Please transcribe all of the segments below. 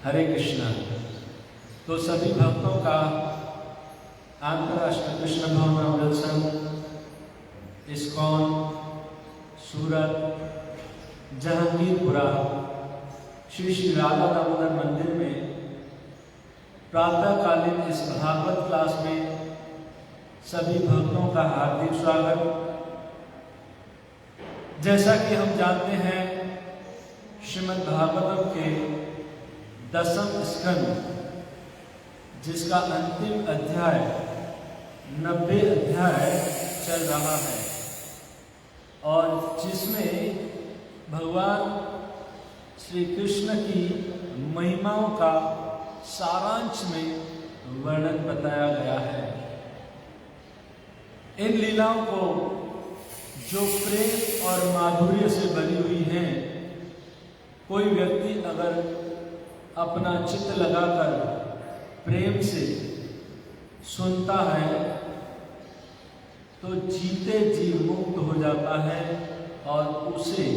हरे कृष्णा। तो सभी भक्तों का अंतर्राष्ट्रीय कृष्ण भवन संघ, इस्कॉन, सूरत, जहांगीरपुरा, श्री श्री राधा दामोदर मंदिर में प्रातःकालीन इस भागवत क्लास में सभी भक्तों का हार्दिक स्वागत। जैसा कि हम जानते हैं, श्रीमद् भागवतम के 10वें स्कंद, जिसका अंतिम अध्याय 90 अध्याय चल रहा है और जिसमें भगवान श्री कृष्ण की महिमाओं का सारांश में वर्णन बताया गया है। इन लीलाओं को जो प्रेम और माधुर्य से भरी हुई हैं, कोई व्यक्ति अगर अपना चित्त लगाकर प्रेम से सुनता है तो जीते जी मुक्त हो जाता है और उसे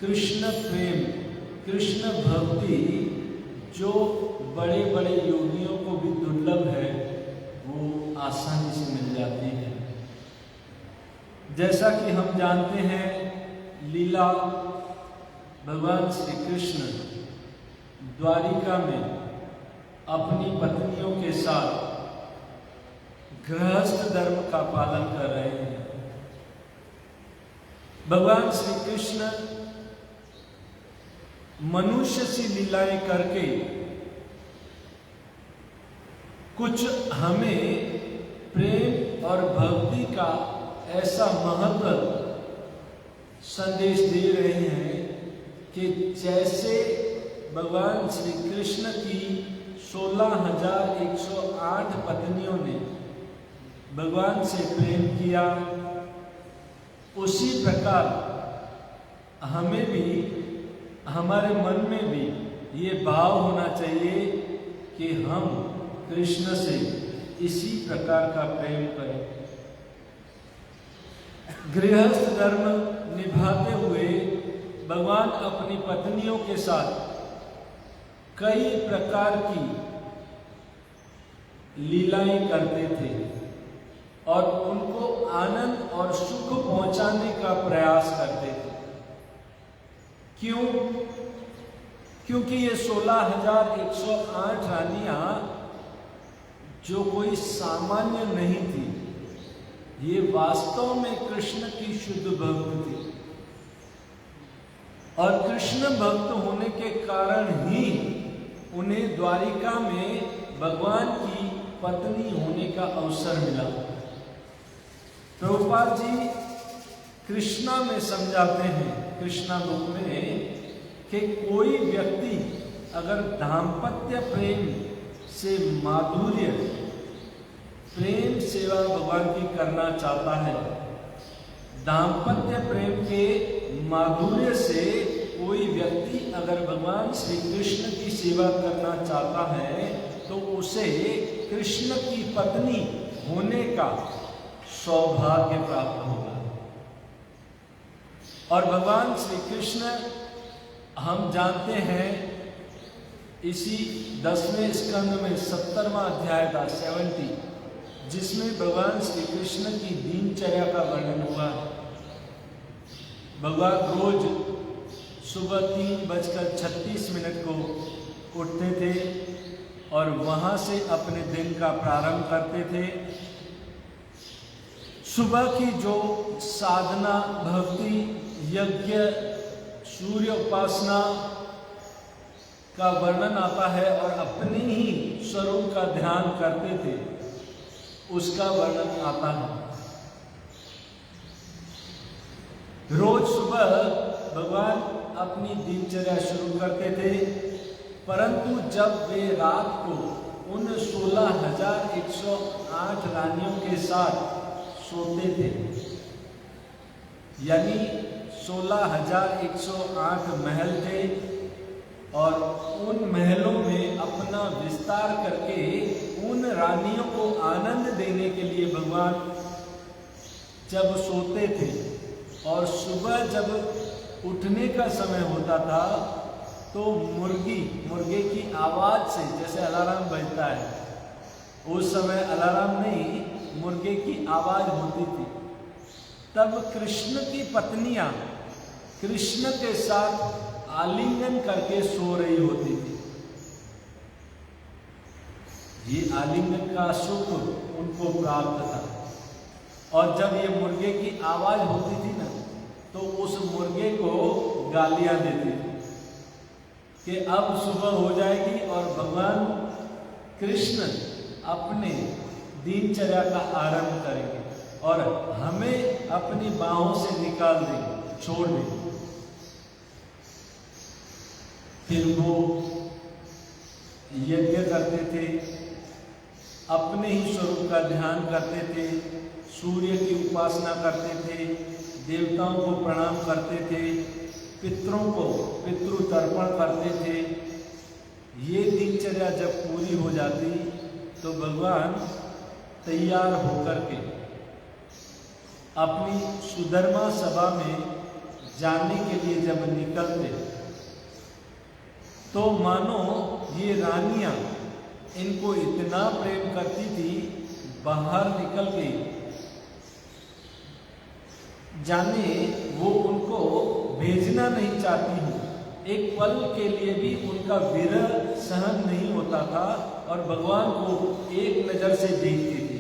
कृष्ण प्रेम, कृष्ण भक्ति जो बड़े बड़े योगियों को भी दुर्लभ है, वो आसानी से मिल जाती है। जैसा कि हम जानते हैं, लीला भगवान श्री कृष्ण द्वारिका में अपनी पत्नियों के साथ गृहस्थ धर्म का पालन कर रहे हैं। भगवान श्री कृष्ण मनुष्य सी लीलाएं करके कुछ हमें प्रेम और भक्ति का ऐसा महत्व संदेश दे रहे हैं कि जैसे भगवान श्री कृष्ण की 16,108 पत्नियों ने भगवान से प्रेम किया, उसी प्रकार हमें भी, हमारे मन में भी ये भाव होना चाहिए कि हम कृष्ण से इसी प्रकार का प्रेम करें। गृहस्थ धर्म निभाते हुए भगवान अपनी पत्नियों के साथ कई प्रकार की लीलाएं करते थे और उनको आनंद और सुख पहुंचाने का प्रयास करते थे। क्यों? क्योंकि ये 16,108 रानियां जो कोई सामान्य नहीं थी, ये वास्तव में कृष्ण की शुद्ध भक्त थी और कृष्ण भक्त होने के कारण ही उन्हें द्वारिका में भगवान की पत्नी होने का अवसर मिला। प्रभुपाद जी कृष्णा में समझाते हैं, कृष्णा बुक में, कि कोई व्यक्ति अगर दाम्पत्य प्रेम से माधुर्य प्रेम सेवा भगवान की करना चाहता है, दाम्पत्य प्रेम के माधुर्य से कोई व्यक्ति अगर भगवान श्री कृष्ण की सेवा करना चाहता है तो उसे कृष्ण की पत्नी होने का सौभाग्य प्राप्त होगा। और भगवान श्री कृष्ण, हम जानते हैं, इसी 10वें स्कंद में 70वां अध्याय था, 70, जिसमें भगवान श्री कृष्ण की दिनचर्या का वर्णन हुआ है। भगवान रोज सुबह 3:36 को उठते थे और वहां से अपने दिन का प्रारंभ करते थे। सुबह की जो साधना, भक्ति, यज्ञ, सूर्य उपासना का वर्णन आता है और अपने ही स्वरूप का ध्यान करते थे, उसका वर्णन आता है। रोज सुबह भगवान अपनी दिनचर्या शुरू करते थे, परंतु जब वे रात को उन 16,108 रानियों के साथ सोते थे, यानी 16,108 महल थे और उन महलों में अपना विस्तार करके उन रानियों को आनंद देने के लिए भगवान जब सोते थे और सुबह जब उठने का समय होता था तो मुर्गे की आवाज से, जैसे अलार्म बजता है, उस समय अलार्म नहीं, मुर्गे की आवाज होती थी। तब कृष्ण की पत्नियां कृष्ण के साथ आलिंगन करके सो रही होती थी। ये आलिंगन का सुख उनको प्राप्त था। और जब ये मुर्गे की आवाज होती थी ना, तो उस मुर्गे को गालियां देती थी कि अब सुबह हो जाएगी और भगवान कृष्ण अपने दिनचर्या का आरंभ करेंगे और हमें अपनी बाहों से निकाल देंगे, छोड़ देंगे। फिर वो यज्ञ करते थे, अपने ही स्वरूप का ध्यान करते थे, सूर्य की उपासना करते थे, देवताओं को प्रणाम करते थे, पितरों को पितृ तर्पण करते थे। ये दिनचर्या जब पूरी हो जाती तो भगवान तैयार होकर के अपनी सुधर्मा सभा में जाने के लिए जब निकलते, तो मानो ये रानियां इनको इतना प्रेम करती थी, बाहर निकल गई, जाने वो उनको भेजना नहीं चाहती हूँ। एक पल के लिए भी उनका विरह सहन नहीं होता था और भगवान को एक नजर से देखती थी।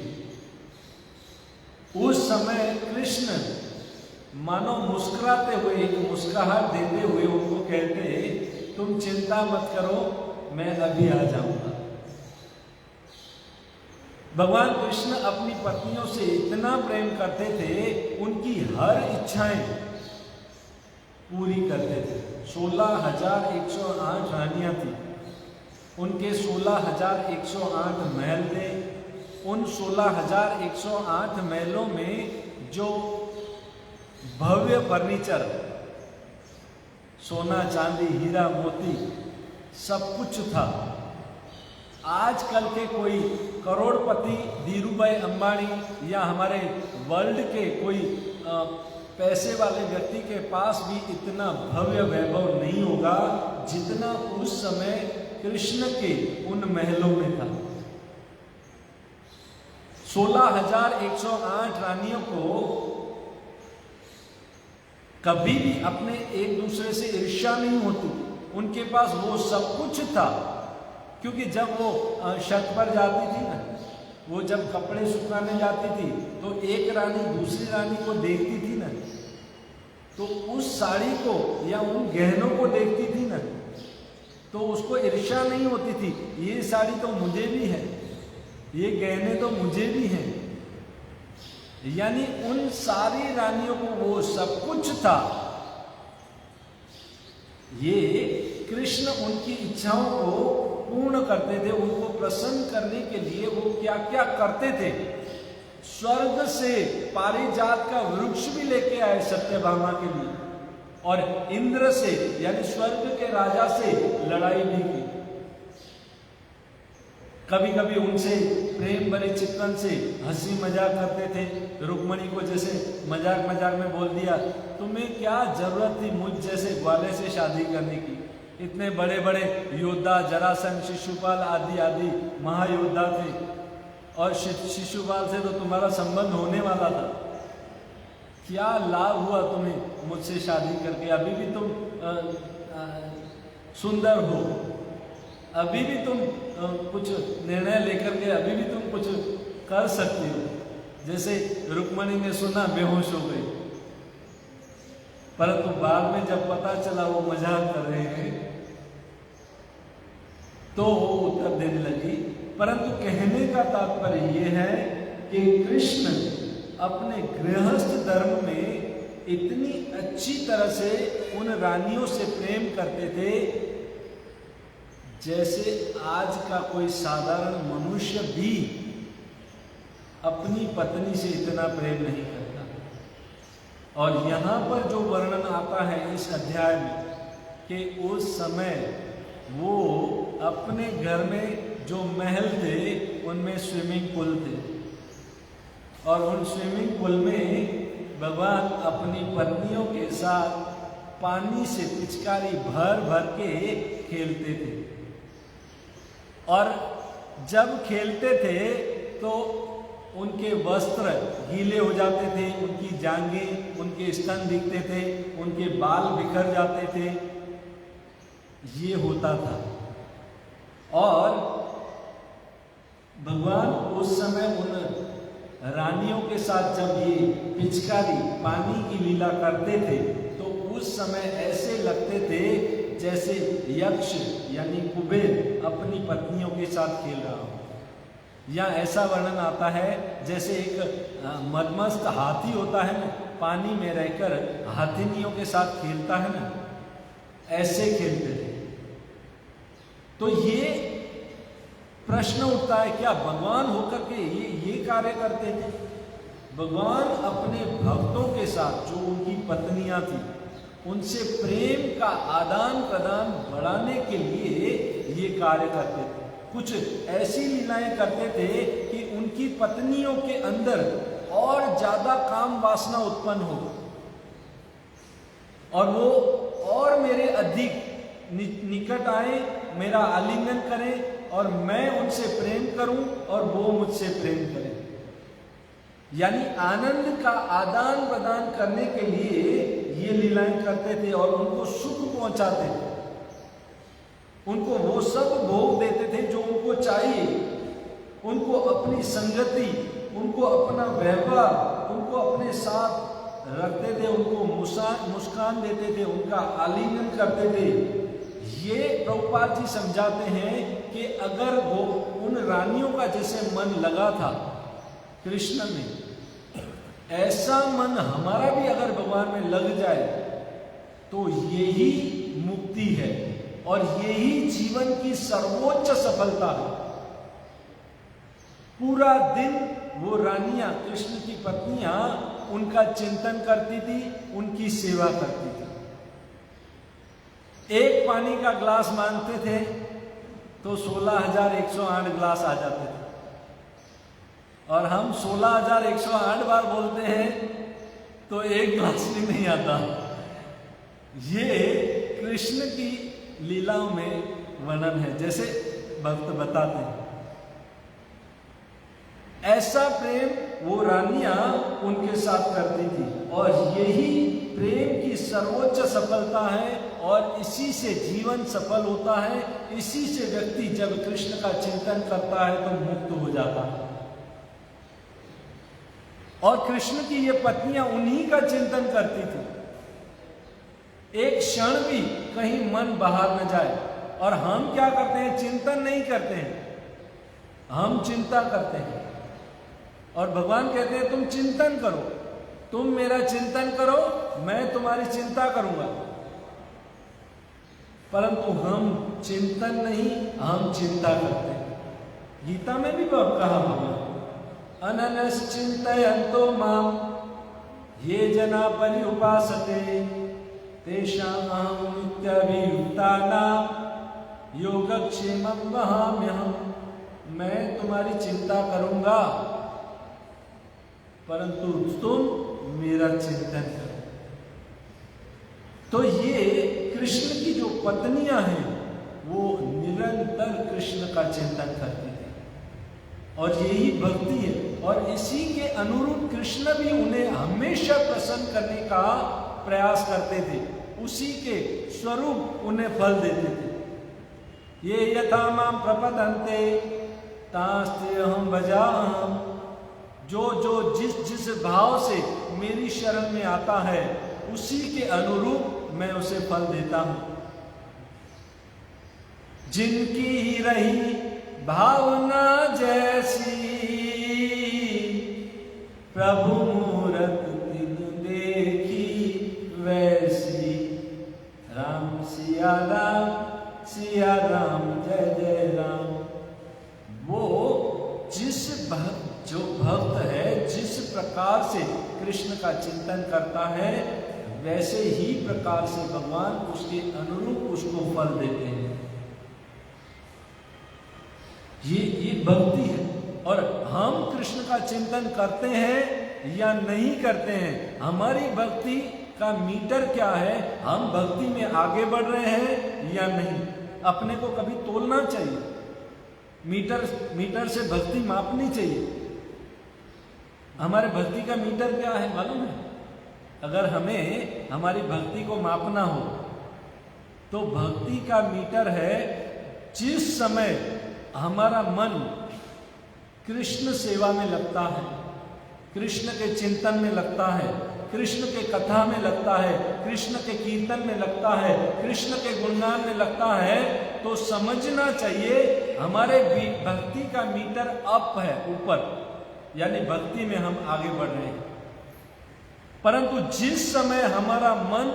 उस समय कृष्ण मानो मुस्कुराते हुए, एक मुस्कुराहट देते हुए उनको कहते, तुम चिंता मत करो, मैं अभी आ जाऊंगा। भगवान कृष्ण अपनी पत्नियों से इतना प्रेम करते थे, उनकी हर इच्छाएं पूरी करते थे। 16,108 रानियां थी, उनके 16,108 महल थे। उन 16,108 महलों में जो भव्य फर्नीचर, सोना चांदी हीरा मोती सब कुछ था। आजकल के कोई करोड़पति धीरूभाई अंबानी या हमारे वर्ल्ड के कोई पैसे वाले व्यक्ति के पास भी इतना भव्य वैभव नहीं होगा जितना उस समय कृष्ण के उन महलों में था। 16,108 रानियों को कभी भी अपने एक दूसरे से ईर्ष्या नहीं होती, उनके पास वो सब कुछ था। क्योंकि जब वो छत पर जाती थी ना, वो जब कपड़े सुखाने जाती थी तो एक रानी दूसरी रानी को देखती थी ना, तो उस साड़ी को या उन गहनों को देखती थी ना, तो उसको ईर्ष्या नहीं होती थी, ये साड़ी तो मुझे भी है, ये गहने तो मुझे भी हैं। यानी उन सारी रानियों को वो सब कुछ था। ये कृष्ण उनकी इच्छाओं को पूर्ण करते थे, उनको प्रसन्न करने के लिए वो क्या क्या करते थे। स्वर्ग से पारिजात का वृक्ष भी लेके आए सत्यभामा के लिए, और इंद्र से यानी स्वर्ग के राजा से लड़ाई भी की। कभी कभी उनसे प्रेम भरे चित्तन से हंसी मजाक करते थे। रुक्मणी को जैसे मजाक मजाक में बोल दिया, तुम्हें क्या जरूरत थी मुझ जैसे ग्वाले से शादी करने की, इतने बड़े बड़े योद्धा जरासंध शिशुपाल आदि आदि महायोद्धा थे, और शिशुपाल से तो तुम्हारा संबंध होने वाला था, क्या लाभ हुआ तुम्हें मुझसे शादी करके? अभी भी तुम सुंदर हो, अभी भी तुम कुछ निर्णय लेकर के अभी भी तुम कुछ कर सकती हो। जैसे रुक्मणी ने सुना, बेहोश हो गई, परंतु बाद में जब पता चला वो मजाक कर रहे हैं तो वो उत्तर देने लगी। परंतु कहने का तात्पर्य ये है कि कृष्ण अपने गृहस्थ धर्म में इतनी अच्छी तरह से उन रानियों से प्रेम करते थे जैसे आज का कोई साधारण मनुष्य भी अपनी पत्नी से इतना प्रेम नहीं करता। और यहाँ पर जो वर्णन आता है इस अध्याय में कि उस समय वो अपने घर में जो महल थे उनमें स्विमिंग पूल थे, और उन स्विमिंग पूल में भगवान अपनी पत्नियों के साथ पानी से पिचकारी भर भर के खेलते थे। और जब खेलते थे तो उनके वस्त्र गीले हो जाते थे, उनकी जांघें, उनके स्तन दिखते थे, उनके बाल बिखर जाते थे। ये होता था। और भगवान उस समय उन रानियों के साथ जब ये पिचकारी पानी की लीला करते थे तो उस समय ऐसे लगते थे जैसे यक्ष यानी कुबेर अपनी पत्नियों के साथ खेल रहा हो। या ऐसा वर्णन आता है जैसे एक मदमस्त हाथी होता है ना, पानी में रहकर हाथिनियों के साथ खेलता है ना, ऐसे खेलते थे। तो ये प्रश्न उठता है, क्या भगवान होकर के ये कार्य करते थे? भगवान अपने भक्तों के साथ, जो उनकी पत्नियां थी, उनसे प्रेम का आदान प्रदान बढ़ाने के लिए ये कार्य करते थे। कुछ ऐसी लीलाएं करते थे कि उनकी पत्नियों के अंदर और ज्यादा काम वासना उत्पन्न हो और वो और मेरे अधिक निकट आए, मेरा आलिंगन करें और मैं उनसे प्रेम करूं और वो मुझसे प्रेम करें। यानी आनंद का आदान प्रदान करने के लिए ये लीलाएं करते थे और उनको सुख पहुंचाते थे। उनको वो सब भोग देते थे जो उनको चाहिए, उनको अपनी संगति, उनको अपना व्यवहार, उनको अपने साथ रखते थे, उनको मुस्कान देते थे, उनका आलिंगन करते थे। ये प्रभुपाद जी समझाते हैं कि अगर वो उन रानियों का जैसे मन लगा था कृष्ण में, ऐसा मन हमारा भी अगर भगवान में लग जाए तो यही मुक्ति है और यही जीवन की सर्वोच्च सफलता है। पूरा दिन वो रानियां, कृष्ण की पत्नियां, उनका चिंतन करती थी, उनकी सेवा करती थी। एक पानी का ग्लास मांगते थे तो 16,108 ग्लास आ जाते थे और हम 16,108 बार बोलते हैं तो एक ग्लास भी नहीं आता। ये कृष्ण की लीलाओं में वर्णन है, जैसे भक्त बताते हैं। ऐसा प्रेम वो रानियां उनके साथ करती थी और यही प्रेम की सर्वोच्च सफलता है और इसी से जीवन सफल होता है। इसी से व्यक्ति जब कृष्ण का चिंतन करता है तो मुक्त हो जाता है। और कृष्ण की ये पत्नियां उन्हीं का चिंतन करती थी। एक क्षण भी कहीं मन बाहर न जाए। और हम क्या करते हैं? चिंतन नहीं करते हैं, हम चिंता करते हैं। और भगवान कहते हैं तुम चिंतन करो, तुम मेरा चिंतन करो, मैं तुम्हारी चिंता करूंगा। परंतु हम चिंतन नहीं, हम चिंता करते हैं। गीता में भी कहा भगवान, अननश्चिन्तयन्तो मां ये जना पर्युपासते तेषाम् अहं नित्यभियुक्तानां योगक्षेमं वहाम्यहम्। मैं तुम्हारी चिंता करूंगा परंतु तुम मेरा चिंतन करो। तो ये कृष्ण की जो पत्नियां हैं वो निरंतर कृष्ण का चिंतन करती थी और यही भक्ति है। और इसी के अनुरूप कृष्ण भी उन्हें हमेशा प्रसन्न करने का प्रयास करते थे, उसी के स्वरूप उन्हें फल देते थे। ये यथा मां प्रपदन्ते तास्तेऽहं भजामि। जो जिस भाव से मेरी शरण में आता है उसी के अनुरूप मैं उसे फल देता हूं। जिनकी ही रही भावना जैसी प्रभु मूरत तिन देखी वैसी। राम सिया राम जय जय राम। वो जो भक्त है जिस प्रकार से कृष्ण का चिंतन करता है वैसे ही प्रकार से भगवान उसके अनुरूप उसको फल देते हैं। ये भक्ति है। और हम कृष्ण का चिंतन करते हैं या नहीं करते हैं, हमारी भक्ति का मीटर क्या है, हम भक्ति में आगे बढ़ रहे हैं या नहीं, अपने को कभी तोलना चाहिए। मीटर से भक्ति मापनी चाहिए। हमारे भक्ति का मीटर क्या है मालूम है? अगर हमें हमारी भक्ति को मापना हो तो भक्ति का मीटर है जिस समय हमारा मन कृष्ण सेवा में लगता है, कृष्ण के चिंतन में लगता है, कृष्ण के कथा में लगता है, कृष्ण के कीर्तन में लगता है, कृष्ण के गुणगान में लगता है, तो समझना चाहिए हमारे भक्ति का मीटर अप है, ऊपर, यानी भक्ति में हम आगे बढ़ रहे हैं। परंतु जिस समय हमारा मन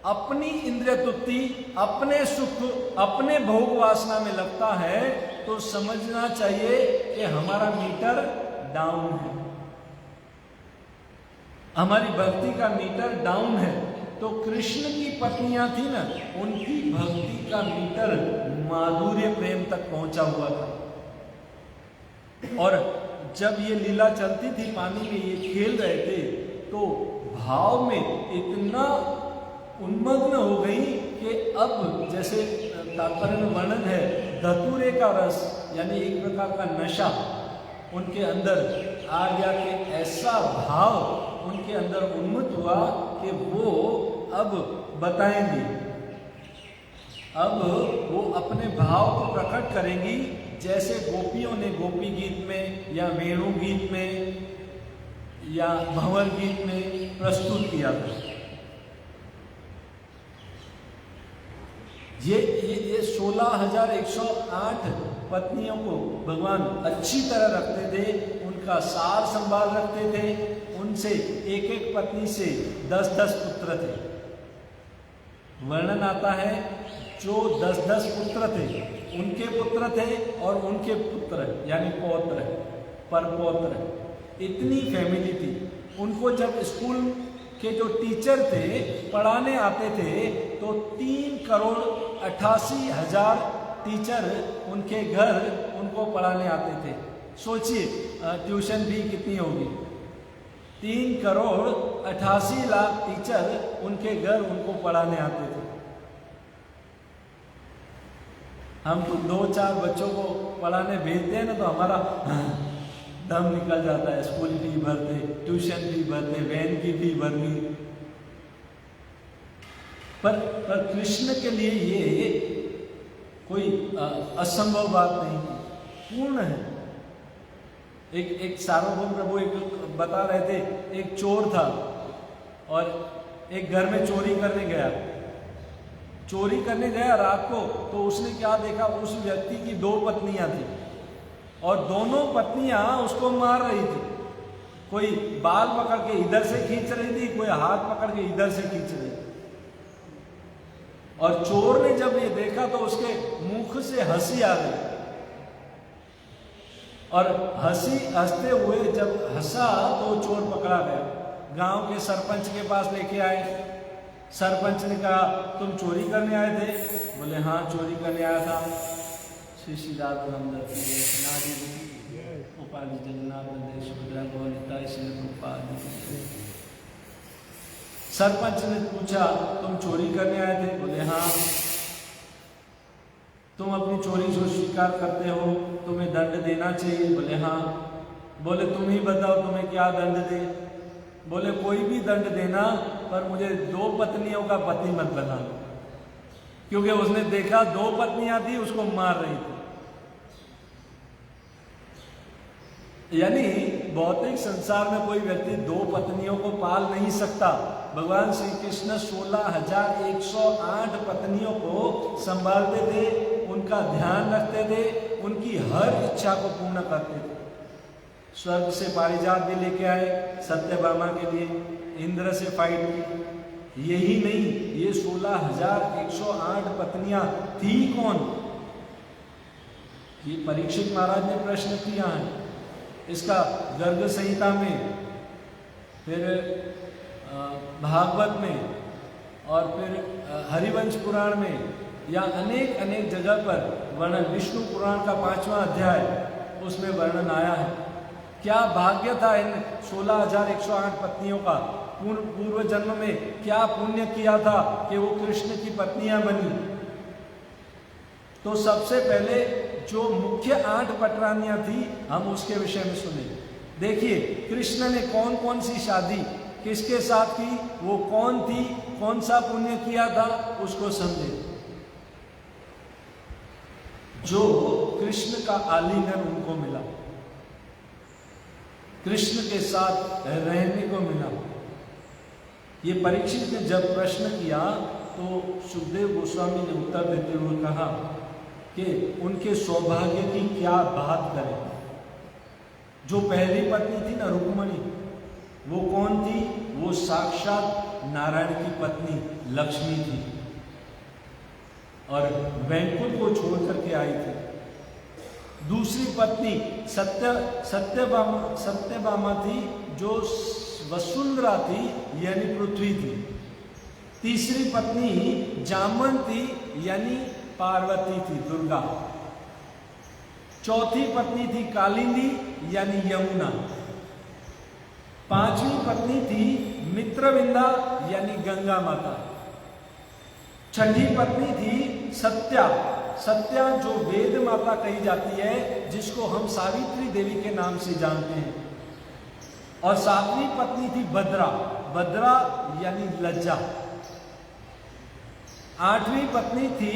अपनी इंद्रिय तृप्ति, अपने सुख, अपने भोग वासना में लगता है, तो समझना चाहिए कि हमारा मीटर डाउन है, हमारी भक्ति का मीटर डाउन है। तो कृष्ण की पत्नियां थी ना, उनकी भक्ति का मीटर माधुर्य प्रेम तक पहुंचा हुआ था। और जब ये लीला चलती थी, पानी में ये खेल रहे थे, तो भाव में इतना उन्मग्न हो गई कि अब जैसे तात्पर्य में वर्णन है, धतूरे का रस यानी एक प्रकार का नशा उनके अंदर आ गया कि ऐसा भाव उनके अंदर उन्मुक्त हुआ कि वो अब बताएंगी, अब वो अपने भाव को प्रकट करेंगी, जैसे गोपियों ने गोपी गीत में या वेणु गीत में या भंवर गीत में प्रस्तुत किया था। ये 16,108 पत्नियों को भगवान अच्छी तरह रखते थे, उनका सार संभाल रखते थे, उनसे एक एक पत्नी से 10-10 पुत्र थे। वर्णन आता है जो 10-10 पुत्र थे, उनके पुत्र थे और उनके पुत्र यानी पौत्र, परपौत्र, इतनी फैमिली थी। उनको जब स्कूल के जो टीचर थे पढ़ाने आते थे तो 3,88,000 टीचर उनके घर उनको पढ़ाने आते थे। सोचिए ट्यूशन भी कितनी होगी, 3,88,00,000 टीचर उनके घर उनको पढ़ाने आते थे। हम तो 2-4 बच्चों को पढ़ाने भेजते हैं ना तो हमारा दम निकल जाता है, स्कूल फी भरते, ट्यूशन फी भरते, वैन की फी भरनी। पर कृष्ण के लिए ये कोई असंभव बात नहीं, पूर्ण है। एक सार्वभौम प्रभु एक बता रहे थे, एक चोर था और एक घर में चोरी करने गया रात को, तो उसने क्या देखा, उस व्यक्ति की 2 पत्नियां थी और दोनों पत्नियां उसको मार रही थी। कोई बाल पकड़ के इधर से खींच रही थी, कोई हाथ पकड़ के इधर से खींच रही थी। और चोर ने जब ये देखा तो उसके मुख से हंसी आ गई और हंसते हुए जब हंसा तो चोर पकड़ा गया। गांव के सरपंच के पास लेके आए। सरपंच ने कहा तुम चोरी करने आए थे? बोले हाँ चोरी करने आया था। श्री श्री राधा उपाधि जगन्नाथ सुभद्रा गौरिता सरपंच ने पूछा तुम चोरी करने आए थे? बोले हाँ। तुम अपनी चोरी को स्वीकार करते हो, तुम्हें दंड देना चाहिए? बोले हाँ। बोले तुम ही बताओ तुम्हें क्या दंड दे? बोले कोई भी दंड देना, पर मुझे 2 पत्नियों का पति मत बना लो। क्योंकि उसने देखा 2 पत्नियां थी, उसको मार रही थी। यानी भौतिक संसार में कोई व्यक्ति 2 पत्नियों को पाल नहीं सकता। भगवान श्री कृष्ण 16,108 पत्नियों को संभालते थे, उनका ध्यान रखते थे, उनकी हर इच्छा को पूर्ण करते थे। स्वर्ग से पारिजात भी लेके आए सत्यभामा के लिए, इंद्र से फाइट की। यही नहीं, ये 16,108 पत्नियां थी कौन? ये परीक्षित महाराज ने प्रश्न किया है। इसका गर्ग संहिता में, फिर भागवत में और फिर हरिवंश पुराण में या अनेक जगह पर वर्णन, विष्णु पुराण का 5वां अध्याय उसमें वर्णन आया है। क्या भाग्य था इन 16,108 पत्नियों का। पूर्व जन्म में क्या पुण्य किया था कि वो कृष्ण की पत्नियां बनी। तो सबसे पहले जो मुख्य 8 पटरानियां थी हम उसके विषय में सुने। देखिए कृष्ण ने कौन कौन सी शादी किसके साथ की, वो कौन थी, कौन सा पुण्य किया था, उसको समझे। जो कृष्ण का आलिंगन उनको मिला, कृष्ण के साथ रहने को मिला। ये परीक्षित ने जब प्रश्न किया तो सुखदेव गोस्वामी ने उत्तर देते हुए कहा कि उनके सौभाग्य की क्या बात करें। जो पहली पत्नी थी ना रुक्मणी, वो कौन थी, वो साक्षात नारायण की पत्नी लक्ष्मी थी और वैकुंठ को छोड़ करके आई थी। दूसरी पत्नी सत्यभामा थी, जो वसुंधरा थी यानी पृथ्वी थी। तीसरी पत्नी जामन थी यानी पार्वती थी, दुर्गा। चौथी पत्नी थी कालिंदी यानी यमुना। पांचवी पत्नी थी मित्रविंदा यानी गंगा माता। छठी पत्नी थी सत्या, सत्या जो वेद माता कही जाती है, जिसको हम सावित्री देवी के नाम से जानते हैं। और सातवीं पत्नी थी भद्रा, भद्रा यानी लज्जा। आठवीं पत्नी थी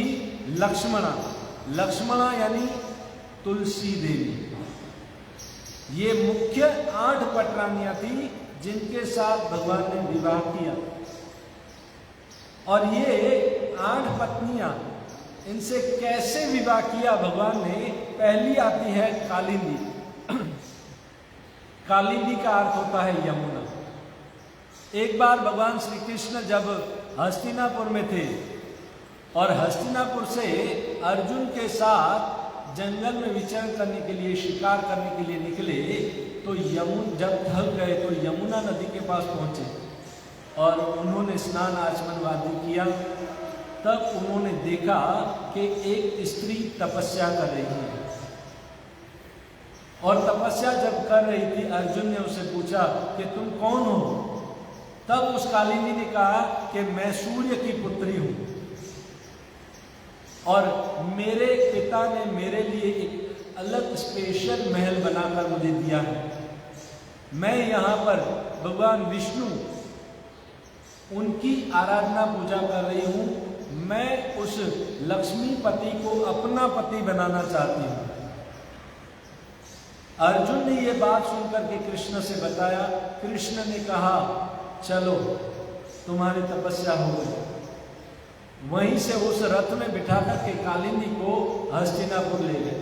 लक्ष्मणा, लक्ष्मणा यानी तुलसी देवी। ये मुख्य 8 पटरानियां थी जिनके साथ भगवान ने विवाह किया। और ये 8 पत्नियां, इनसे कैसे विवाह किया भगवान ने। पहली आती है कालिंदी। कालिंदी का अर्थ होता है यमुना। एक बार भगवान श्री कृष्ण जब हस्तिनापुर में थे और हस्तिनापुर से अर्जुन के साथ जंगल में विचरण करने के लिए, शिकार करने के लिए निकले, तो जब थक गए तो यमुना नदी के पास पहुंचे और उन्होंने स्नान आचमन आदि किया। तब उन्होंने देखा कि एक स्त्री तपस्या कर रही है। और तपस्या जब कर रही थी, अर्जुन ने उससे पूछा कि तुम कौन हो। तब उस कालिंदी ने कहा कि मैं सूर्य की पुत्री हूं और मेरे पिता ने मेरे लिए एक अलग स्पेशल महल बनाकर मुझे दिया है। मैं यहाँ पर भगवान विष्णु उनकी आराधना पूजा कर रही हूँ। मैं उस लक्ष्मीपति को अपना पति बनाना चाहती हूँ। अर्जुन ने ये बात सुनकर के कृष्ण से बताया। कृष्ण ने कहा चलो तुम्हारी तपस्या हो गई। वहीं से उस रथ में बिठा करके कालिंदी को हस्तिनापुर ले गए।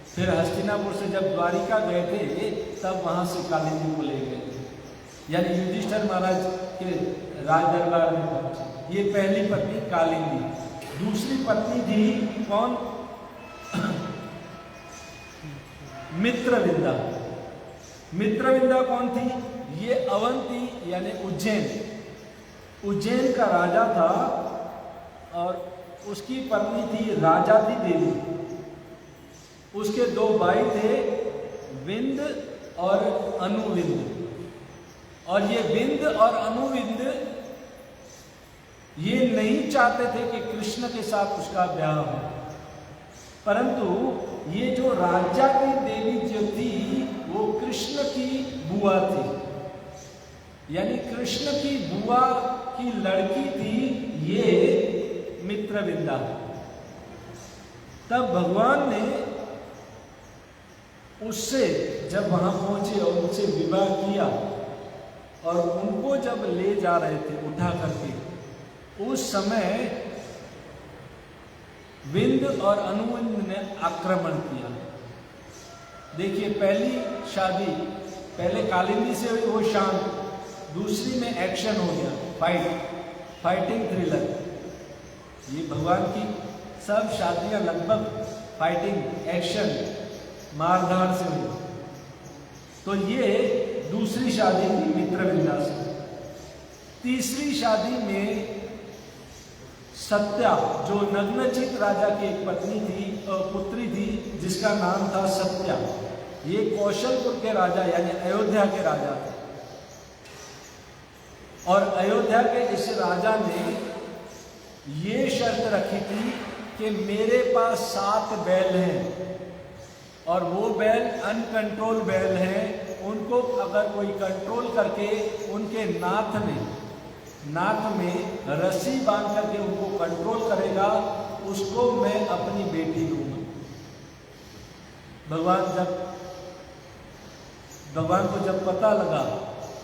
फिर हस्तिनापुर से जब द्वारिका गए थे तब वहां से कालिंदी को ले गए थे, यानी युधिष्ठिर महाराज के राज दरबार में पहुंचे। ये पहली पत्नी कालिंदी। दूसरी पत्नी थी कौन, मित्रविंदा। मित्रविंदा कौन थी, ये अवंती यानी उज्जैन का राजा था और उसकी पत्नी थी राजाती देवी। उसके 2 भाई थे, विंद और अनुविंद। और ये विंद और अनुविंद ये नहीं चाहते थे कि कृष्ण के साथ उसका ब्याह हो, परंतु ये जो राजा की देवी जो थी वो कृष्ण की बुआ थी, यानी कृष्ण की बुआ की लड़की थी ये मित्रविंदा। तब भगवान ने उससे जब वहां पहुंचे और उनसे विवाह किया और उनको जब ले जा रहे थे उठा करके, उस समय विंद और अनुविंद ने आक्रमण किया। देखिए पहली शादी पहले कालिंदी से हुई, वो शांत। दूसरी में एक्शन हो गया, फाइटिंग थ्रिलर। ये भगवान की सब शादियां लगभग फाइटिंग एक्शन मारधाड़ से हुई। तो ये दूसरी शादी थी मित्रविंदा से। तीसरी शादी में सत्या जो नग्नचित राजा की एक पत्नी थी, पुत्री थी, जिसका नाम था सत्या। ये कौशलपुर के राजा यानी अयोध्या के राजा थे। और अयोध्या के इस राजा ने ये शर्त रखी थी कि मेरे पास 7 बैल हैं और वो बैल अनकंट्रोल बैल हैं, उनको अगर कोई कंट्रोल करके उनके नाथ में रस्सी बांध करके उनको कंट्रोल करेगा, उसको मैं अपनी बेटी दूंगा। भगवान को जब पता लगा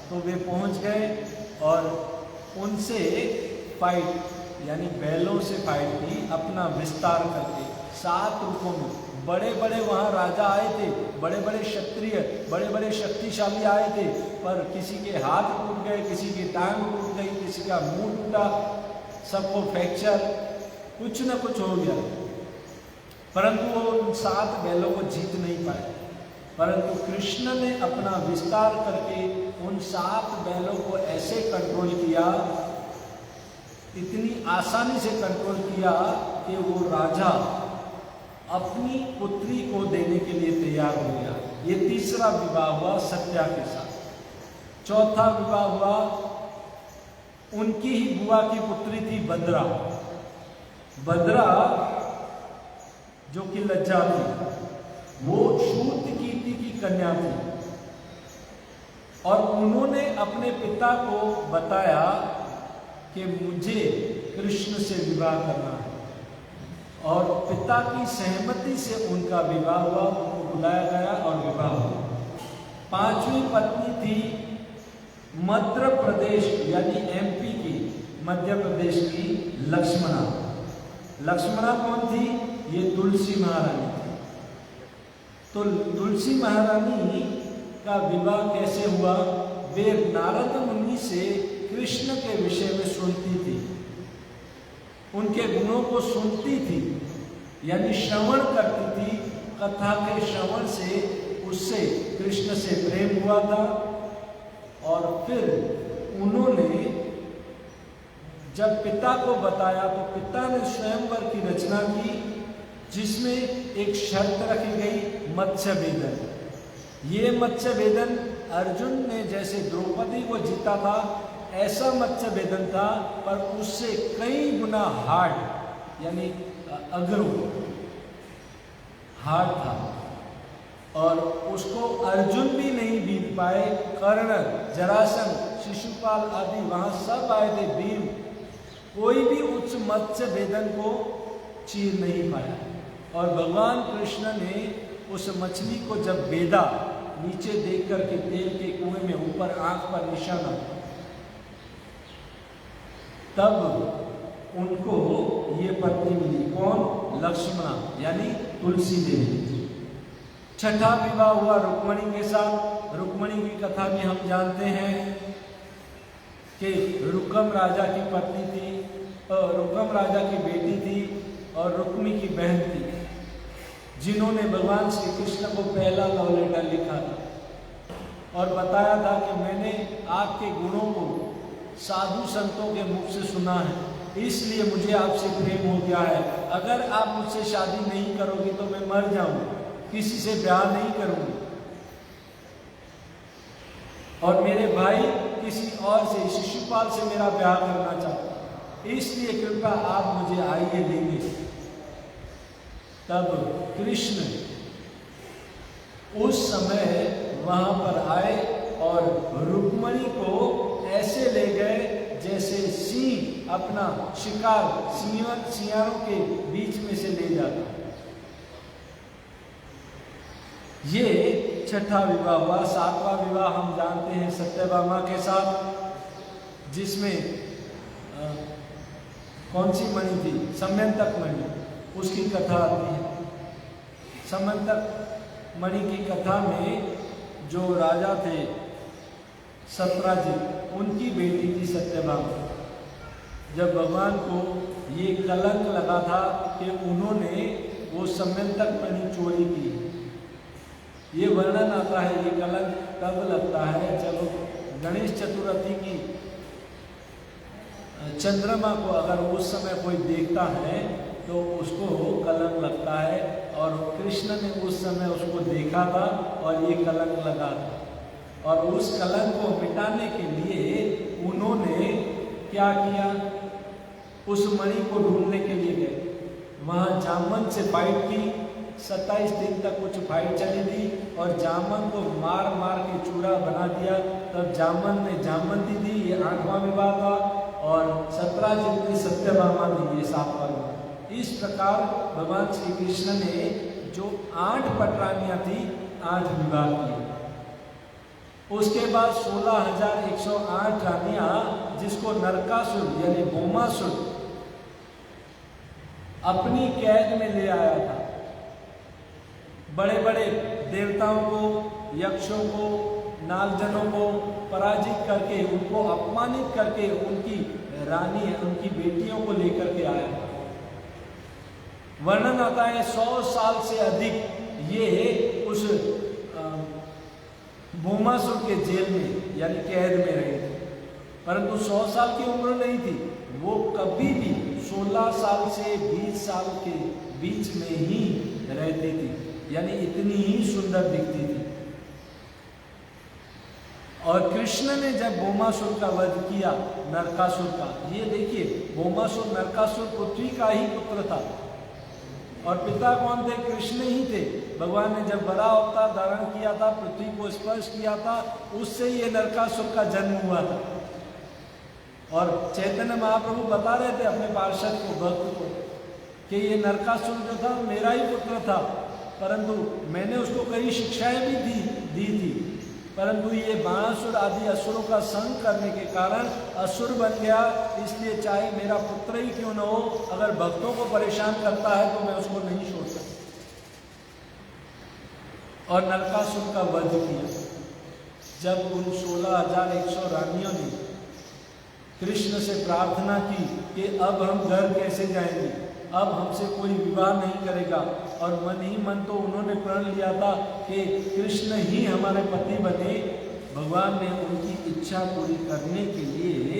तो वे पहुंच गए और उनसे फाइट यानी बैलों से फाइट की, अपना विस्तार करके 7 रूपों में। बड़े बड़े वहाँ राजा आए थे, बड़े बड़े क्षत्रिय, बड़े बड़े शक्तिशाली आए थे, पर किसी के हाथ टूट गए, किसी की टांग टूट गई, किसी का मुंह टूटा, सबको फ्रैक्चर, कुछ न कुछ हो गया, परंतु वो उन 7 बैलों को जीत नहीं पाए। परंतु कृष्ण ने अपना विस्तार करके उन 7 बैलों को ऐसे कंट्रोल किया, इतनी आसानी से कंट्रोल किया कि वो राजा अपनी पुत्री को देने के लिए तैयार हो गया। ये तीसरा विवाह हुआ सत्या के साथ। चौथा विवाह हुआ, उनकी ही बुआ की पुत्री थी बद्रा। बद्रा जो कि लज्जा थी, वो शूद्रकीर्ति की कन्या थी और उन्होंने अपने पिता को बताया कि मुझे कृष्ण से विवाह करना है, और पिता की सहमति से उनका विवाह हुआ, उनको बुलाया गया और विवाह हुआ। 5वीं पत्नी थी मध्य प्रदेश यानी एमपी की, मध्य प्रदेश की लक्ष्मणा। लक्ष्मणा कौन थी? ये तुलसी महारानी थी। तो तुलसी महारानी का विवाह कैसे हुआ? वे नारद मुनि से कृष्ण के विषय में सुनती थी, उनके गुणों को सुनती थी, यानी श्रवण करती थी। कथा के श्रवण से उससे कृष्ण से प्रेम हुआ था और फिर उन्होंने जब पिता को बताया तो पिता ने स्वयंवर की रचना की, जिसमें एक शर्त रखी गई, मत्स्य भेदन। ये मत्स्य भेदन अर्जुन ने जैसे द्रौपदी को जीता था, ऐसा मत्स्य भेदन था, पर उससे कई गुना हार्ड यानी अग्रो हार्ड था और उसको अर्जुन भी नहीं बीत पाए। कर्ण, जरासंध, शिशुपाल आदि वहां सब आए थे वीर, कोई भी उस मत्स्य भेदन को चीर नहीं पाया। और भगवान कृष्ण ने उस मछली को जब बेदा, नीचे देख करके तेल के कुएं में ऊपर आंख पर निशाना, तब उनको ये पत्नी मिली। कौन? लक्ष्मणा यानी तुलसी देवी। छठा विवाह हुआ रुक्मणी के साथ। रुक्मणी की कथा भी हम जानते हैं कि रुकम राजा की पत्नी थी, रुकम राजा की बेटी थी और रुक्मी की बहन थी, जिन्होंने भगवान श्री कृष्ण को पहला लव लेटर लिखा था और बताया था कि मैंने आपके गुणों को साधु संतों के मुख से सुना है, इसलिए मुझे आपसे प्रेम हो गया है। अगर आप मुझसे शादी नहीं करोगी तो मैं मर जाऊंगी, किसी से ब्याह नहीं करूंगी और मेरे भाई किसी और से, शिशुपाल से मेरा ब्याह करना चाहता है, इसलिए कृपया आप मुझे आइए लेंगे। तब कृष्ण उस समय वहां पर आए और रुक्मणी को ऐसे ले गए जैसे सिंह अपना शिकार सियारों के बीच में से ले जाता। ये छठा विवाह हुआ। 7वां विवाह हम जानते हैं सत्यभामा के साथ, जिसमें कौन सी मणि थी? समयंतक मणि, उसकी कथा आती है। समयंतक मणि की कथा में जो राजा थे सत्राजित, उनकी बेटी थी सत्यभामा। जब भगवान को ये कलंक लगा था कि उन्होंने वो समयंतक मणि चोरी की, ये वर्णन आता है। ये कलंक कब लगता है? जब गणेश चतुर्थी की चंद्रमा को अगर उस समय कोई देखता है तो उसको कलंक लगता है, और कृष्ण ने उस समय उसको देखा था और ये कलंक लगा था। और उस कलंक को मिटाने के लिए उन्होंने क्या किया, उस मणि को ढूंढने के लिए गए। वहाँ जामन से फाइट की, 27 दिन तक कुछ फाइट चली थी और जामन को मार मार के चूरा बना दिया। तब जामन ने जामवंती दी, ये 8वां विवाह था, और 17 जितनी सत्यभामा दी, ये 7वां विवाह। इस प्रकार भगवान श्री कृष्ण ने जो 8 पटरानियाँ थी 8 विवाह किए। उसके बाद 16,108 रानियाँ, जिसको नरकासुर यानी भौमासुर अपनी कैद में ले आया था। बड़े बड़े देवताओं को, यक्षों को, नागजनों को पराजित करके, उनको अपमानित करके उनकी रानी, उनकी बेटियों को लेकर के आया था। वर्णन आता है 100 साल से अधिक ये उस भौमासुर के जेल में यानी कैद में रहे थे, परंतु 100 साल की उम्र नहीं थी। वो कभी भी 16 साल से 20 साल के बीच में ही रहती थी, यानी इतनी ही सुंदर दिखती थी। और कृष्ण ने जब भौमासुर का वध किया, नरकासुर का, ये देखिए भौमासुर नरकासुर पृथ्वी का ही पुत्र था और पिता कौन थे? कृष्ण ही थे। भगवान ने जब बड़ा अवतार धारण किया था, पृथ्वी को स्पर्श किया था, उससे ये नरकासुर का जन्म हुआ था। और चैतन्य महाप्रभु बता रहे थे अपने पार्षद को, भक्त को, कि ये नरकासुर जो था मेरा ही पुत्र था, परंतु मैंने उसको कई शिक्षाएं भी दी थी, परंतु ये बाणासुर आदि असुरों का संग करने के कारण असुर बन गया। इसलिए चाहे मेरा पुत्र ही क्यों न हो, अगर भक्तों को परेशान करता है तो मैं उसको नहीं छोड़ सकता। और नरकासुर का वध किया। जब उन 16,100 रानियों ने कृष्ण से प्रार्थना की कि अब हम घर कैसे जाएंगे, अब हमसे कोई विवाह नहीं करेगा, और मन ही मन तो उन्होंने प्रण लिया था कि कृष्ण ही हमारे पति बने। भगवान ने उनकी इच्छा पूरी करने के लिए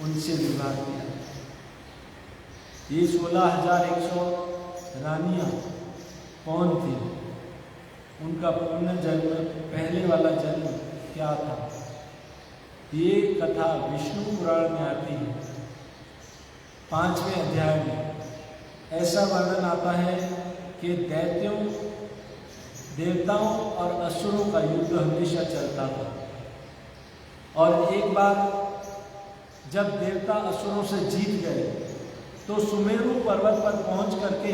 उनसे विवाह किया। ये 16,100 रानियां कौन थी? उनका पुनर्जन्म, पहले वाला जन्म क्या था? ये कथा विष्णु पुराण में आती है। 5वें अध्याय में ऐसा वर्णन आता है कि दैत्यों, देवताओं और असुरों का युद्ध हमेशा चलता था। और एक बार जब देवता असुरों से जीत गए तो सुमेरु पर्वत पर पहुंच करके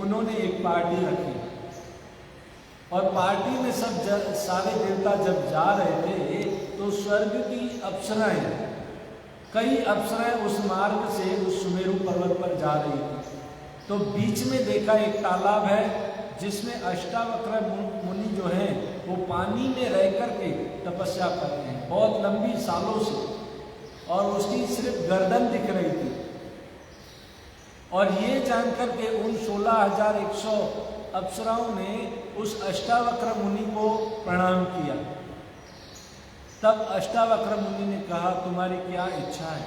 उन्होंने एक पार्टी रखी, और पार्टी में सारे देवता जब जा रहे थे तो स्वर्ग की अप्सराएं, कई अप्सराएं उस मार्ग से उस सुमेरु पर्वत पर जा रही थी। तो बीच में देखा एक तालाब है जिसमें अष्टावक्र मुनि जो हैं वो पानी में रह करके तपस्या कर रहे हैं बहुत लंबी सालों से, और उसकी सिर्फ गर्दन दिख रही थी। और ये जानकर के उन 16,100 अप्सराओं ने उस अष्टावक्र मुनि को प्रणाम किया। तब अष्टावक्र मुनि ने कहा, तुम्हारी क्या इच्छा है?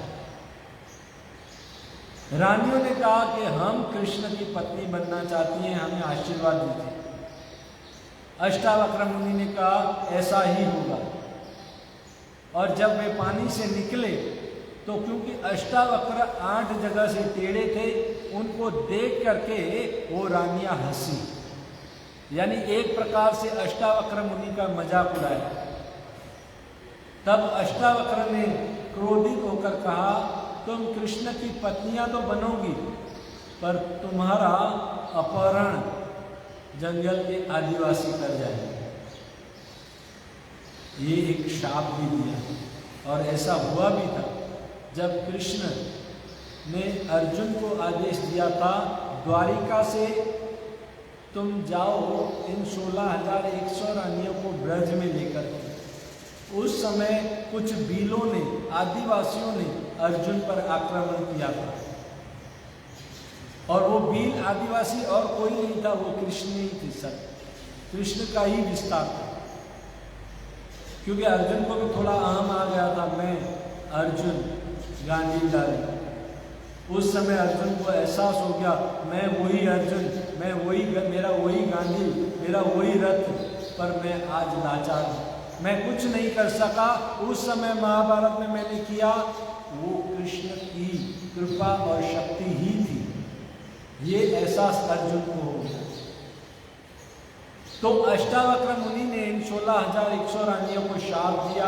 रानियों ने कहा कि हम कृष्ण की पत्नी बनना चाहती हैं, हमें आशीर्वाद दीजिए। अष्टावक्र मुनि ने कहा, ऐसा ही होगा। और जब वे पानी से निकले तो क्योंकि अष्टावक्र 8 जगह से टेढ़े थे, उनको देख करके वो रानियां हंसी, यानी एक प्रकार से अष्टावक्र मुनि का मजाक उड़ाया। तब अष्टावक्र ने क्रोधित होकर कहा, तुम कृष्ण की पत्नियां तो बनोगी, पर तुम्हारा अपहरण जंगल के आदिवासी कर जाएंगे। ये एक शाप भी दिया, और ऐसा हुआ भी था। जब कृष्ण ने अर्जुन को आदेश दिया था, द्वारिका से तुम जाओ इन 16,100 रानियों को ब्रज में लेकर के, उस समय कुछ बीलों ने, आदिवासियों ने अर्जुन पर आक्रमण किया था, और वो बील आदिवासी और कोई नहीं था, वो कृष्ण ही थे। सब कृष्ण का ही विस्तार था, क्योंकि अर्जुन को भी थोड़ा अहम आ गया था, मैं अर्जुन गांधी। उस समय अर्जुन को एहसास हो गया, मैं वही अर्जुन, मैं वही, मेरा वही गांधी, मेरा वही रथ, पर मैं आज लाचार हूँ। मैं कुछ नहीं कर सका, उस समय महाभारत में मैंने किया वो कृष्ण की कृपा और शक्ति ही थी। ये एहसास अर्जुन को हो गया। तो अष्टावक्र मुनि ने इन 16,100 रानियों को शाप दिया,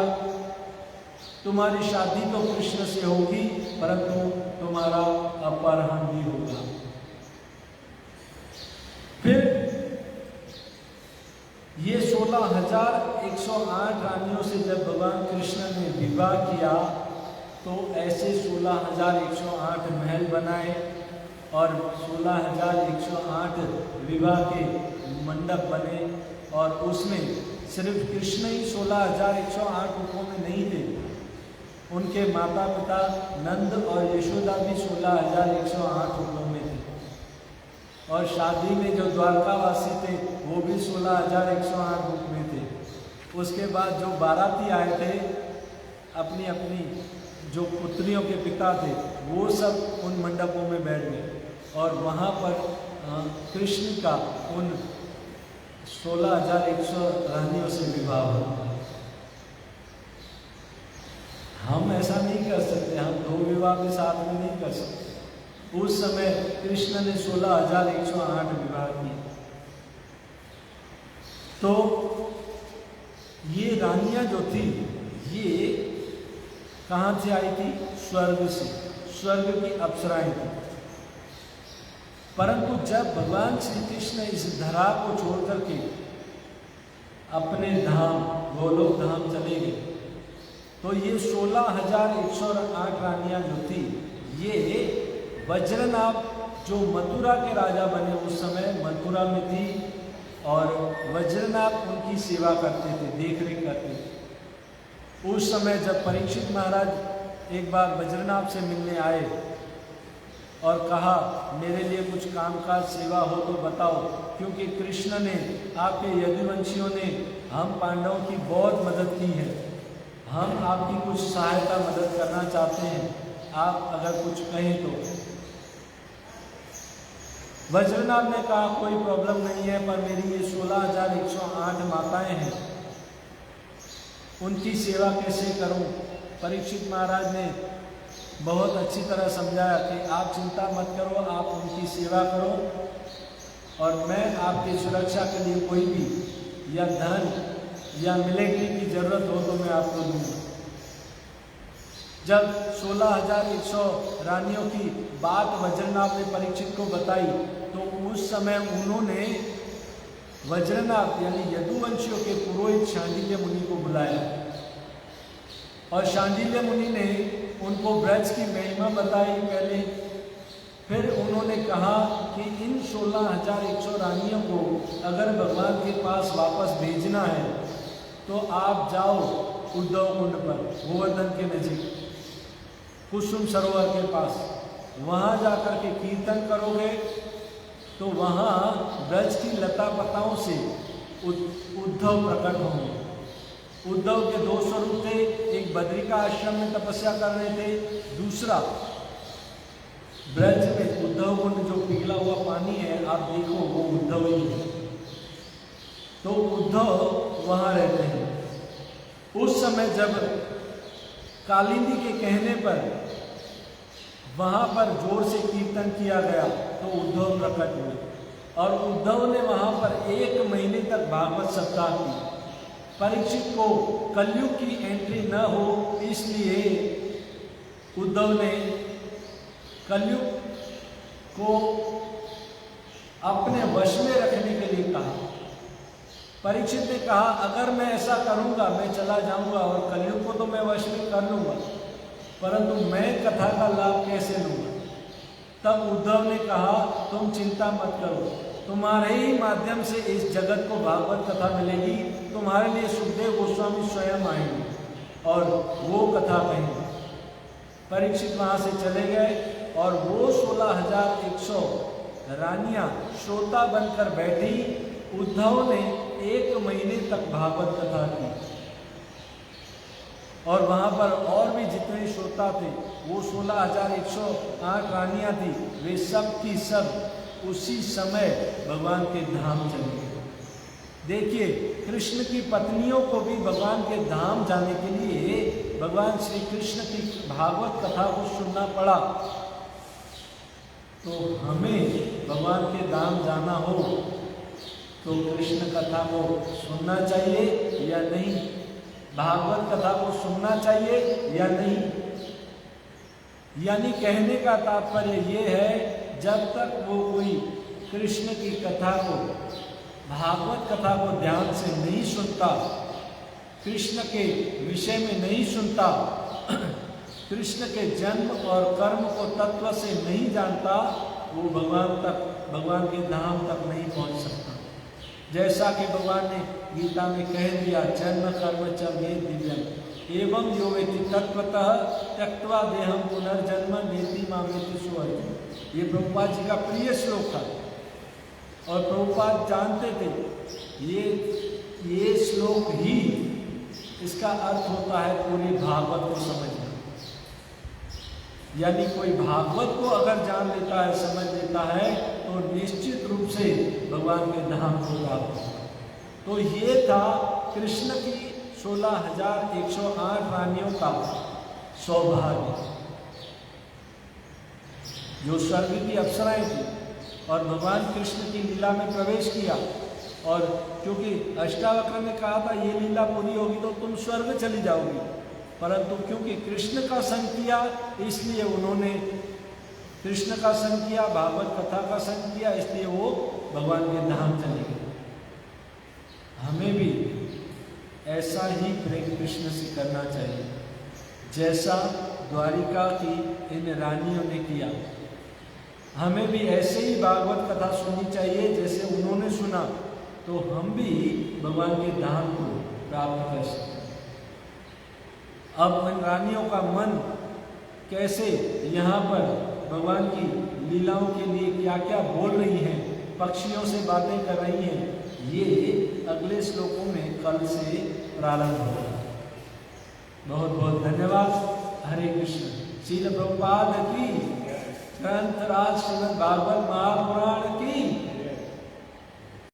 तुम्हारी शादी तो कृष्ण से होगी परंतु तुम्हारा अपहरण भी होगा। फिर ये 16,108 रानियों से जब भगवान कृष्ण ने विवाह किया तो ऐसे 16,108 महल बनाए और 16,108 विवाह के मंडप बने, और उसमें सिर्फ कृष्ण ही 16,108 रूपों में नहीं थे, उनके माता पिता नंद और यशोदा भी 16,108 रूपों में थे, और शादी में जो द्वारकावासी थे वो भी 16,108 रूप में थे। उसके बाद जो बाराती आए थे अपनी अपनी जो पुत्रियों के पिता थे वो सब उन मंडपों में बैठ गए, और वहाँ पर कृष्ण का उन 16,100 रानियों से विवाह हुआ। हम ऐसा नहीं कर सकते, हम 2 विवाह के साथ में नहीं कर सकते। उस समय कृष्ण ने 16,108 विवाह किए। तो ये रानियां जो थी ये कहाँ से आई थी? स्वर्ग से, स्वर्ग की अप्सराएं थी। परंतु जब भगवान श्री कृष्ण इस धरा को छोड़ करके अपने धाम गोलोक धाम चले गए तो ये 16,108 रानियां जो थी ये वज्रनाभ जो मथुरा के राजा बने उस समय मथुरा में थी, और वज्रनाभ उनकी सेवा करते थे, देखरेख करते थे। उस समय जब परीक्षित महाराज एक बार वज्रनाभ से मिलने आए और कहा मेरे लिए कुछ कामकाज सेवा हो तो बताओ, क्योंकि कृष्ण ने आपके यदुवंशियों ने हम पांडवों की बहुत मदद की है, हम आपकी कुछ सहायता मदद करना चाहते हैं, आप अगर कुछ कहें तो। वज्रनाभ ने कहा कोई प्रॉब्लम नहीं है, पर मेरी ये 16,108 माताएं हैं, उनकी सेवा कैसे करूं? परीक्षित महाराज ने बहुत अच्छी तरह समझाया कि आप चिंता मत करो, आप उनकी सेवा करो, और मैं आपकी सुरक्षा के लिए कोई भी या धन या मिलिट्री की जरूरत हो तो मैं आपको दूंगा। जब 16,100 रानियों की बात वज्रनाभ ने परीक्षित को बताई तो उस समय उन्होंने वज्रनाभ यानी यदुवंशियों के पुरोहित शांडिल्य मुनि को बुलाया, और शांडिल्य मुनि ने उनको ब्रज की महिमा बताई पहले। फिर उन्होंने कहा कि इन 16,100 रानियों को अगर भगवान के पास वापस भेजना है तो आप जाओ उद्धव कुंड पर, गोवर्धन के नजीक कुसुम सरोवर के पास, वहाँ जाकर के कीर्तन करोगे तो वहाँ ब्रज की लता पताओं से उद्धव प्रकट होंगे। उद्धव के 2 स्वरूप थे, एक बद्रिका आश्रम में तपस्या कर रहे थे, दूसरा ब्रज में उद्धव कुंड जो पिघला हुआ पानी है आप देखो वो उद्धव ही है, तो उद्धव वहाँ रहते हैं। उस समय जब कालिंदी के कहने पर वहाँ पर जोर से कीर्तन किया गया तो उद्धव प्रकट हुए, और उद्धव ने वहाँ पर 1 महीने तक भागवत सप्ताह की। परीक्षित को कलयुग की एंट्री न हो इसलिए उद्धव ने कलयुग को अपने वश में रखने के लिए कहा। परीक्षित ने कहा अगर मैं ऐसा करूंगा मैं चला जाऊंगा और कलयुग को तो मैं वश में कर लूंगा, परंतु मैं कथा का लाभ कैसे लूंगा? तब उद्धव ने कहा तुम चिंता मत करो, तुम्हारे ही माध्यम से इस जगत को भागवत कथा मिलेगी, तुम्हारे लिए सुखदेव गोस्वामी स्वयं आएंगे और वो कथा कहेंगे। परीक्षित वहाँ से चले गए और वो 16,100 रानियां श्रोता बनकर बैठी। उद्धव ने 1 महीने तक भागवत कथा की और वहाँ पर और भी जितने श्रोता थे वो 16,108 रानियां थी, वे सब की सब उसी समय भगवान के धाम चले गए। देखिए, कृष्ण की पत्नियों को भी भगवान के धाम जाने के लिए भगवान श्री कृष्ण की भागवत कथा को सुनना पड़ा। तो हमें भगवान के धाम जाना हो तो कृष्ण कथा को सुनना चाहिए या नहीं, भागवत कथा को सुनना चाहिए या नहीं। यानी कहने का तात्पर्य ये है, जब तक वो कोई कृष्ण की कथा को, भागवत कथा को ध्यान से नहीं सुनता, कृष्ण के विषय में नहीं सुनता, कृष्ण के जन्म और कर्म को तत्व से नहीं जानता, वो भगवान के धाम तक नहीं पहुंच सकता। जैसा कि भगवान ने गीता में कह दिया, जन्म कर्म च मे दिव्यम एवं यो वेति तत्वतः त्यक्त्वा देहम पुनर्जन्म नेति मामेति सुअर्जुन। ये प्रभुपाद जी का प्रिय श्लोक था और प्रभुपाद जानते थे ये श्लोक ही इसका अर्थ होता है पूरी भागवत को समझना। यानी कोई भागवत को अगर जान लेता है, समझ लेता है, तो निश्चित रूप से भगवान के धाम को प्राप्त होगा। तो ये था कृष्ण की 16,108 रानियों का सौभाग्य, जो स्वर्ग की अप्सराएं थी और भगवान कृष्ण की लीला में प्रवेश किया। और क्योंकि अष्टावक्र ने कहा था ये लीला पूरी होगी तो तुम स्वर्ग चली जाओगी, परंतु क्योंकि कृष्ण का संग किया इसलिए उन्होंने कृष्ण का संग किया, भागवत कथा का संग किया, इसलिए वो भगवान के धाम चले गए। हमें भी ऐसा ही प्रेम कृष्ण से करना चाहिए जैसा द्वारिका की इन रानियों ने किया। हमें भी ऐसे ही भागवत कथा सुननी चाहिए जैसे उन्होंने सुना, तो हम भी भगवान के धाम को प्राप्त कर सकते हैं। अब इन रानियों का मन कैसे यहाँ पर भगवान की लीलाओं के लिए क्या क्या बोल रही हैं, पक्षियों से बातें कर रही हैं, ये अगले श्लोकों में कल से प्रारंभ होगा। बहुत बहुत धन्यवाद। हरे कृष्ण। श्रील प्रभुपाद की, ग्रंथराज श्रीमद् भागवत महापुराण की।